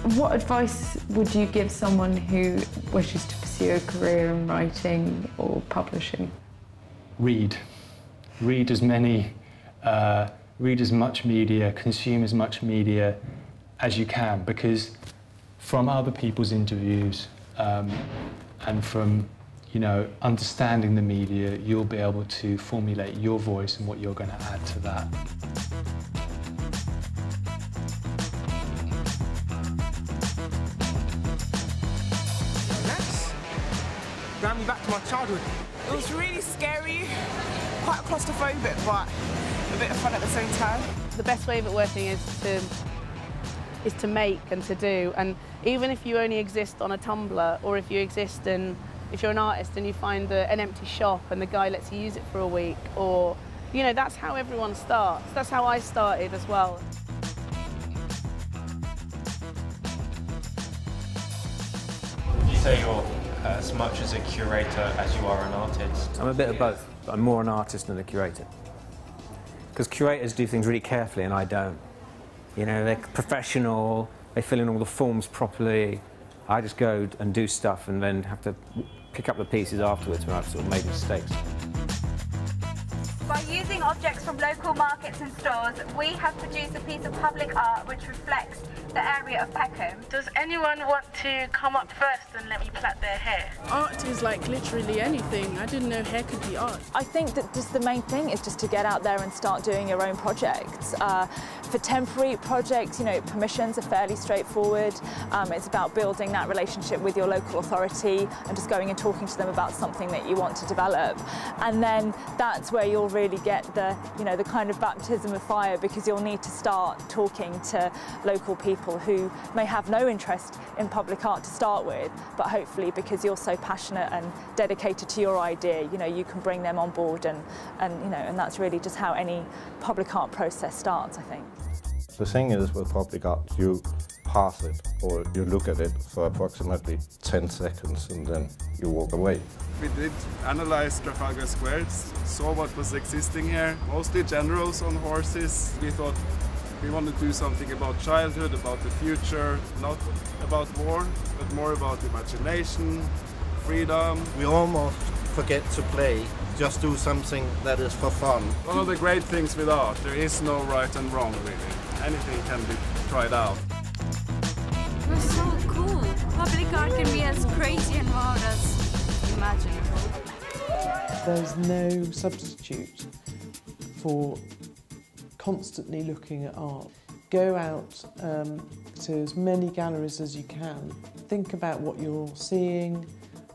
What advice would you give someone who wishes to pursue a career in writing or publishing? Read. Read as much media, consume as much media as you can, because from other people's interviews and from, you know, understanding the media, you'll be able to formulate your voice and what you're going to add to that. Brought me back to my childhood. It was really scary, quite claustrophobic, but a bit of fun at the same time. The best way of it working is to make and to do, and even if you only exist on a Tumblr, or if you exist in, if you're an artist and you find an empty shop and the guy lets you use it for a week, or, you know, that's how everyone starts. That's how I started as well. Would you say you're as much as a curator as you are an artist? I'm a bit of both, but I'm more an artist than a curator. Because curators do things really carefully and I don't. You know, they're professional, they fill in all the forms properly. I just go and do stuff and then have to pick up the pieces afterwards when I've sort of made mistakes. By using objects from local markets and stores, we have produced a piece of public art which reflects the area of Peckham. Does anyone want to come up first and let me plait their hair? Art is like literally anything. I didn't know hair could be art. I think that just the main thing is just to get out there and start doing your own projects. For temporary projects, you know, permissions are fairly straightforward. It's about building that relationship with your local authority and just going and talking to them about something that you want to develop. And then that's where you'll really get the, you know, the kind of baptism of fire, because you'll need to start talking to local people who may have no interest in public art to start with, but hopefully because you're so passionate and dedicated to your idea, you know, you can bring them on board, and you know, and that's really just how any public art process starts, I think. The thing is, with public art, you pass it or you look at it for approximately 10 seconds and then you walk away. We did analyze Trafalgar Square, saw what was existing here, mostly generals on horses. We thought we wanted to do something about childhood, about the future, not about war, but more about imagination, freedom. We almost forget to play, just do something that is for fun. One of the great things with art, there is no right and wrong really. Anything can be tried out. It was so cool. Public art can be as crazy and wild as imaginable. There's no substitute for constantly looking at art. Go out to as many galleries as you can. Think about what you're seeing.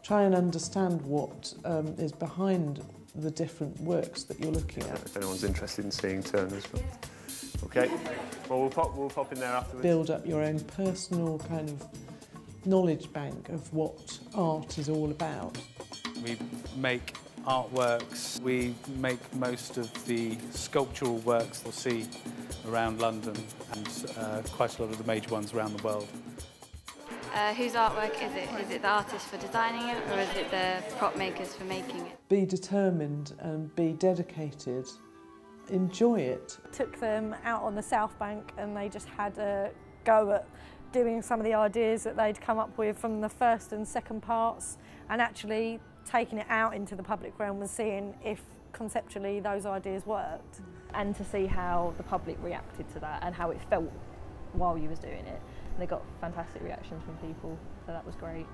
Try and understand what is behind the different works that you're looking at. If anyone's interested in seeing Turner's. Okay, well we'll pop in there afterwards. Build up your own personal kind of knowledge bank of what art is all about. We make artworks, we make most of the sculptural works you'll see around London and quite a lot of the major ones around the world. Whose artwork is it? Is it the artist for designing it, or is it the prop makers for making it? Be determined and be dedicated. Enjoy it. Took them out on the South Bank and they just had a go at doing some of the ideas that they'd come up with from the first and second parts, and actually taking it out into the public realm and seeing if conceptually those ideas worked. And to see how the public reacted to that and how it felt while you was doing it. And they got fantastic reactions from people, so that was great.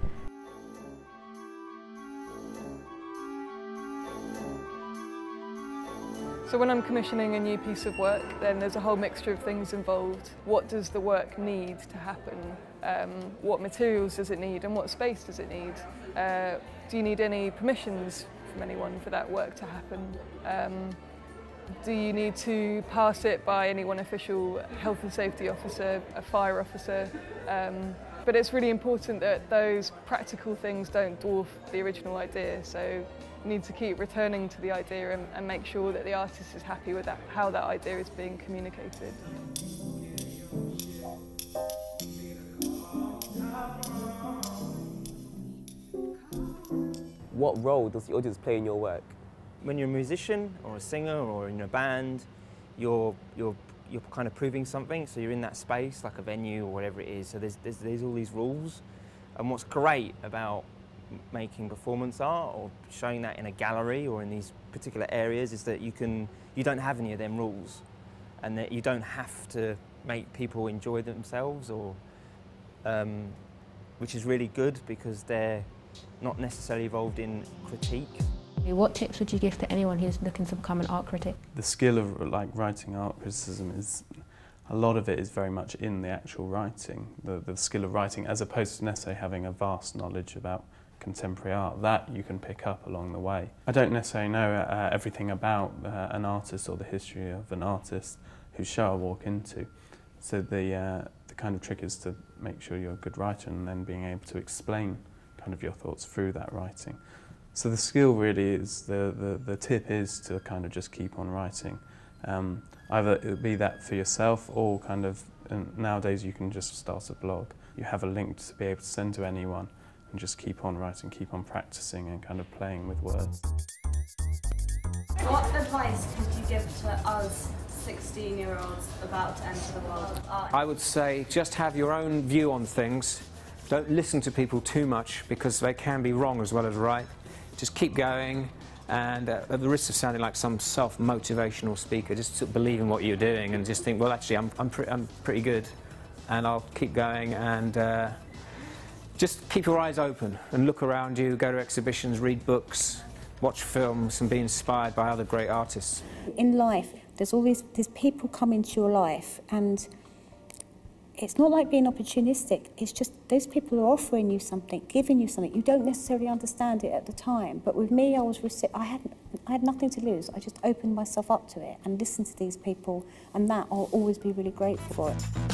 So when I'm commissioning a new piece of work, then there's a whole mixture of things involved. What does the work need to happen? What materials does it need and what space does it need? Do you need any permissions from anyone for that work to happen? Do you need to pass it by anyone official, a health and safety officer, a fire officer? But it's really important that those practical things don't dwarf the original idea. So you need to keep returning to the idea and make sure that the artist is happy with how that idea is being communicated. What role does the audience play in your work? When you're a musician or a singer or in a band, you're you're kind of proving something, so you're in that space, like a venue or whatever it is, so there's all these rules. And what's great about making performance art or showing that in a gallery or in these particular areas is that you don't have any of them rules, and that you don't have to make people enjoy themselves, or which is really good because they're not necessarily involved in critique. What tips would you give to anyone who's looking to become an art critic? The skill of like writing art criticism is, a lot of it is very much in the actual writing, the skill of writing, as opposed to necessarily having a vast knowledge about contemporary art. That you can pick up along the way. I don't necessarily know everything about an artist or the history of an artist whose show I walk into. So the kind of trick is to make sure you're a good writer and then being able to explain kind of your thoughts through that writing. So the skill really is, the tip is to kind of just keep on writing. Either it would be that for yourself or kind of, nowadays you can just start a blog. You have a link to be able to send to anyone and just keep on writing, keep on practicing and kind of playing with words. What advice could you give to us 16-year-olds about to enter the world of art? I would say just have your own view on things. Don't listen to people too much because they can be wrong as well as right. Just keep going, and at the risk of sounding like some self-motivational speaker, just sort of believe in what you're doing and just think, well, actually, I'm pretty good, and I'll keep going, and just keep your eyes open and look around you, go to exhibitions, read books, watch films, and be inspired by other great artists. In life, there's people come into your life, and it's not like being opportunistic, it's just those people are offering you something, giving you something. You don't necessarily understand it at the time, but with me, I had nothing to lose. I just opened myself up to it and listened to these people, and that I'll always be really grateful for it.